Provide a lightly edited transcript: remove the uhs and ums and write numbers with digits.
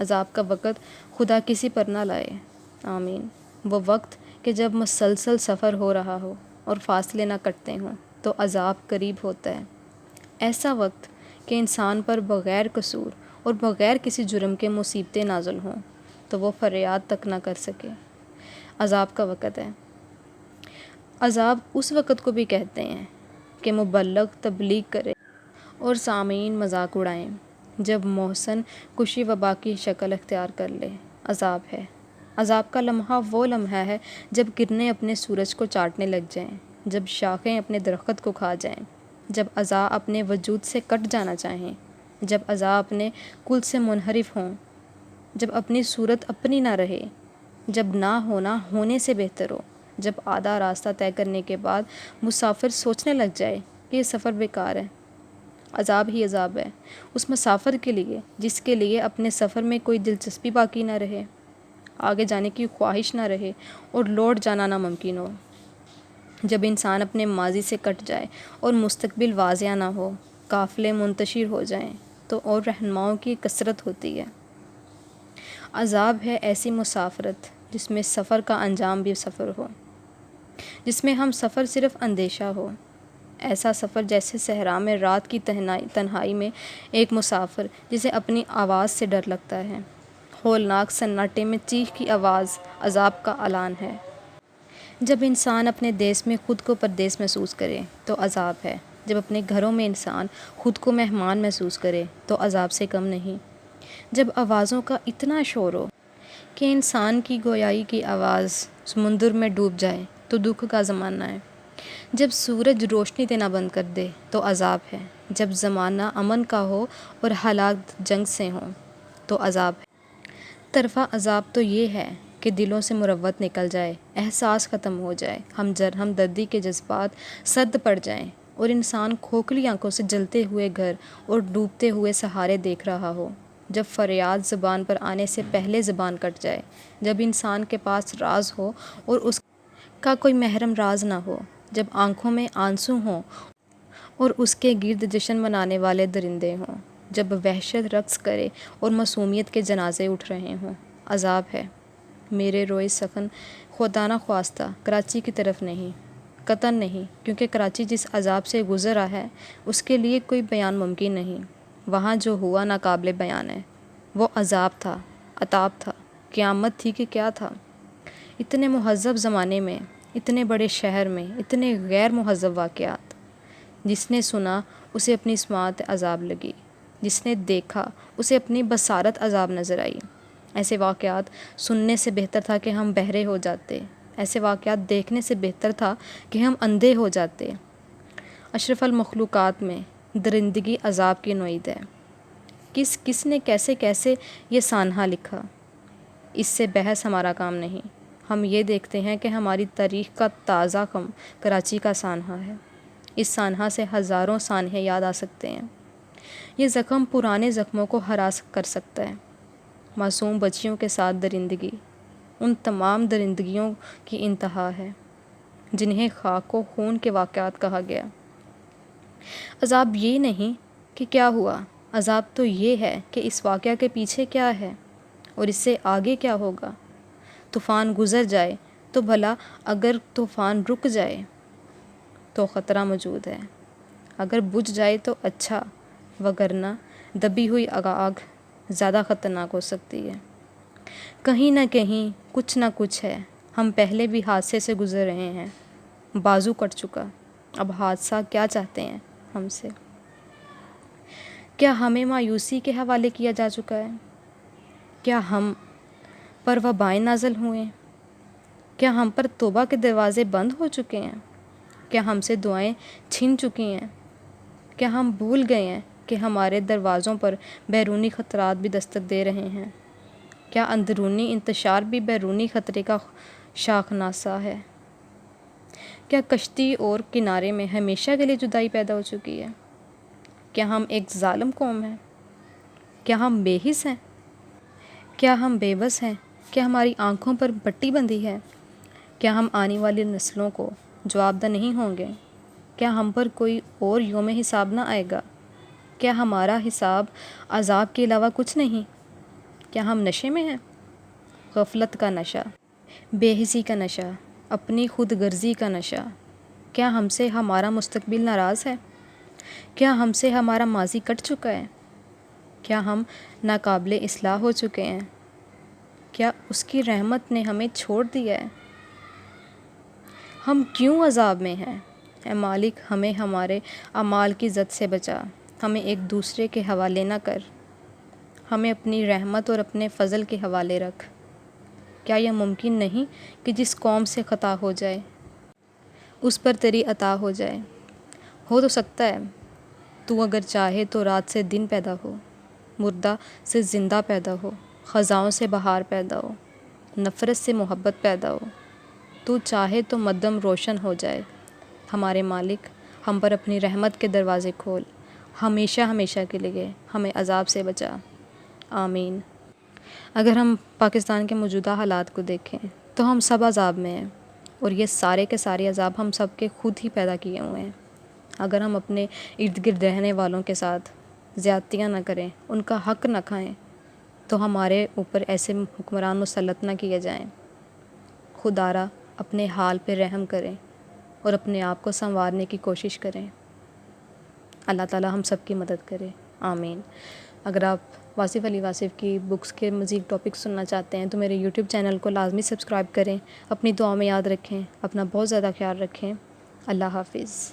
عذاب کا وقت خدا کسی پر نہ لائے، آمین۔ وہ وقت کہ جب مسلسل سفر ہو رہا ہو اور فاصلے نہ کٹتے ہوں تو عذاب قریب ہوتا ہے۔ ایسا وقت کہ انسان پر بغیر قصور اور بغیر کسی جرم کے مصیبتیں نازل ہوں تو وہ فریاد تک نہ کر سکے، عذاب کا وقت ہے۔ عذاب اس وقت کو بھی کہتے ہیں کہ مبلغ تبلیغ کرے اور سامعین مذاق اڑائیں، جب محسن کشی وبا کی شکل اختیار کر لے، عذاب ہے۔ عذاب کا لمحہ وہ لمحہ ہے جب کرنیں اپنے سورج کو چاٹنے لگ جائیں، جب شاخیں اپنے درخت کو کھا جائیں، جب اعضاء اپنے وجود سے کٹ جانا چاہیں، جب اعضاء اپنے کل سے منحرف ہوں، جب اپنی صورت اپنی نہ رہے، جب نہ ہونا ہونے سے بہتر ہو، جب آدھا راستہ طے کرنے کے بعد مسافر سوچنے لگ جائے کہ یہ سفر بیکار ہے۔ عذاب ہی عذاب ہے اس مسافر کے لیے جس کے لیے اپنے سفر میں کوئی دلچسپی باقی نہ رہے، آگے جانے کی خواہش نہ رہے اور لوٹ جانا ناممکن ہو۔ جب انسان اپنے ماضی سے کٹ جائے اور مستقبل واضح نہ ہو، قافلے منتشر ہو جائیں تو اور رہنماؤں کی کثرت ہوتی ہے۔ عذاب ہے ایسی مسافرت جس میں سفر کا انجام بھی سفر ہو، جس میں ہم سفر صرف اندیشہ ہو۔ ایسا سفر جیسے صحرا میں رات کی تنہائی میں ایک مسافر جسے اپنی آواز سے ڈر لگتا ہے۔ ہولناک سناٹے میں چیخ کی آواز عذاب کا اعلان ہے۔ جب انسان اپنے دیس میں خود کو پردیس محسوس کرے تو عذاب ہے، جب اپنے گھروں میں انسان خود کو مہمان محسوس کرے تو عذاب سے کم نہیں۔ جب آوازوں کا اتنا شور ہو کہ انسان کی گویائی کی آواز سمندر میں ڈوب جائے تو دکھ کا زمانہ ہے۔ جب سورج روشنی دینا بند کر دے تو عذاب ہے، جب زمانہ امن کا ہو اور حالات جنگ سے ہوں تو عذاب ہے۔ طرفہ عذاب تو یہ ہے کہ دلوں سے مروت نکل جائے، احساس ختم ہو جائے، ہمدردی کے جذبات سرد پڑ جائیں اور انسان کھوکھلی آنکھوں سے جلتے ہوئے گھر اور ڈوبتے ہوئے سہارے دیکھ رہا ہو، جب فریاد زبان پر آنے سے پہلے زبان کٹ جائے، جب انسان کے پاس راز ہو اور اس کا کوئی محرم راز نہ ہو، جب آنکھوں میں آنسو ہوں اور اس کے گرد جشن منانے والے درندے ہوں، جب وحشت رقص کرے اور معصومیت کے جنازے اٹھ رہے ہوں، عذاب ہے۔ میرے روئے سخن خدا نہ خواستہ کراچی کی طرف نہیں، قطعاً نہیں، کیونکہ کراچی جس عذاب سے گزرا ہے اس کے لیے کوئی بیان ممکن نہیں۔ وہاں جو ہوا ناقابل بیان ہے، وہ عذاب تھا، عطاب تھا، قیامت تھی کہ کیا تھا۔ اتنے مہذب زمانے میں، اتنے بڑے شہر میں اتنے غیر مہذب واقعات۔ جس نے سنا اسے اپنی سماعت عذاب لگی، جس نے دیکھا اسے اپنی بصارت عذاب نظر آئی۔ ایسے واقعات سننے سے بہتر تھا کہ ہم بہرے ہو جاتے، ایسے واقعات دیکھنے سے بہتر تھا کہ ہم اندھے ہو جاتے۔ اشرف المخلوقات میں درندگی عذاب کی نوعیت ہے۔ کس نے کیسے یہ سانحہ لکھا، اس سے بحث ہمارا کام نہیں۔ ہم یہ دیکھتے ہیں کہ ہماری تاریخ کا تازہ خم کراچی کا سانحہ ہے۔ اس سانحہ سے ہزاروں سانحے یاد آ سکتے ہیں۔ یہ زخم پرانے زخموں کو ہرا کر سکتا ہے۔ معصوم بچیوں کے ساتھ درندگی ان تمام درندگیوں کی انتہا ہے جنہیں خاک و خون کے واقعات کہا گیا۔ عذاب یہ نہیں کہ کیا ہوا، عذاب تو یہ ہے کہ اس واقعہ کے پیچھے کیا ہے اور اس سے آگے کیا ہوگا۔ طوفان گزر جائے تو بھلا، اگر طوفان رک جائے تو خطرہ موجود ہے، اگر بجھ جائے تو اچھا، وگرنہ دبی ہوئی آگ زیادہ خطرناک ہو سکتی ہے۔ کہیں نہ کہیں کچھ نہ کچھ ہے۔ ہم پہلے بھی حادثے سے گزر رہے ہیں، بازو کٹ چکا، اب حادثہ کیا چاہتے ہیں ہم سے؟ کیا ہمیں مایوسی کے حوالے کیا جا چکا ہے؟ کیا ہم پر وبائیں نازل ہوئے؟ کیا ہم پر توبہ کے دروازے بند ہو چکے ہیں؟ کیا ہم سے دعائیں چھن چکی ہیں؟ کیا ہم بھول گئے ہیں کہ ہمارے دروازوں پر بیرونی خطرات بھی دستک دے رہے ہیں؟ کیا اندرونی انتشار بھی بیرونی خطرے کا شاخسانہ ہے؟ کیا کشتی اور کنارے میں ہمیشہ کے لیے جدائی پیدا ہو چکی ہے؟ کیا ہم ایک ظالم قوم ہیں؟ کیا ہم بے حس ہیں؟ کیا ہم بے بس ہیں؟ کیا ہماری آنکھوں پر پٹی بندھی ہے؟ کیا ہم آنے والی نسلوں کو جواب دہ نہیں ہوں گے؟ کیا ہم پر کوئی اور یوم حساب نہ آئے گا؟ کیا ہمارا حساب عذاب کے علاوہ کچھ نہیں؟ کیا ہم نشے میں ہیں؟ غفلت کا نشہ، بے حسی کا نشہ، اپنی خود غرضی کا نشہ۔ کیا ہم سے ہمارا مستقبل ناراض ہے؟ کیا ہم سے ہمارا ماضی کٹ چکا ہے؟ کیا ہم ناقابل اصلاح ہو چکے ہیں؟ کیا اس کی رحمت نے ہمیں چھوڑ دیا ہے؟ ہم کیوں عذاب میں ہیں؟ اے مالک، ہمیں ہمارے اعمال کی زد سے بچا، ہمیں ایک دوسرے کے حوالے نہ کر، ہمیں اپنی رحمت اور اپنے فضل کے حوالے رکھ۔ کیا یہ ممکن نہیں کہ جس قوم سے خطا ہو جائے اس پر تیری عطا ہو جائے؟ ہو تو سکتا ہے، تو اگر چاہے تو رات سے دن پیدا ہو، مردہ سے زندہ پیدا ہو، خزاؤں سے بہار پیدا ہو، نفرت سے محبت پیدا ہو۔ تو چاہے تو مدم روشن ہو جائے۔ ہمارے مالک، ہم پر اپنی رحمت کے دروازے کھول، ہمیشہ ہمیشہ کے لیے ہمیں عذاب سے بچا، آمین۔ اگر ہم پاکستان کے موجودہ حالات کو دیکھیں تو ہم سب عذاب میں ہیں، اور یہ سارے کے سارے عذاب ہم سب کے خود ہی پیدا کیے ہوئے ہیں۔ اگر ہم اپنے ارد گرد رہنے والوں کے ساتھ زیادتیاں نہ کریں، ان کا حق نہ کھائیں، تو ہمارے اوپر ایسے حکمران مسلط نہ کیے جائیں۔ خدا را اپنے حال پہ رحم کریں اور اپنے آپ کو سنوارنے کی کوشش کریں۔ اللہ تعالی ہم سب کی مدد کرے، آمین۔ اگر آپ واصف علی واصف کی بکس کے مزید ٹاپک سننا چاہتے ہیں تو میرے یوٹیوب چینل کو لازمی سبسکرائب کریں، اپنی دعا میں یاد رکھیں، اپنا بہت زیادہ خیال رکھیں۔ اللہ حافظ۔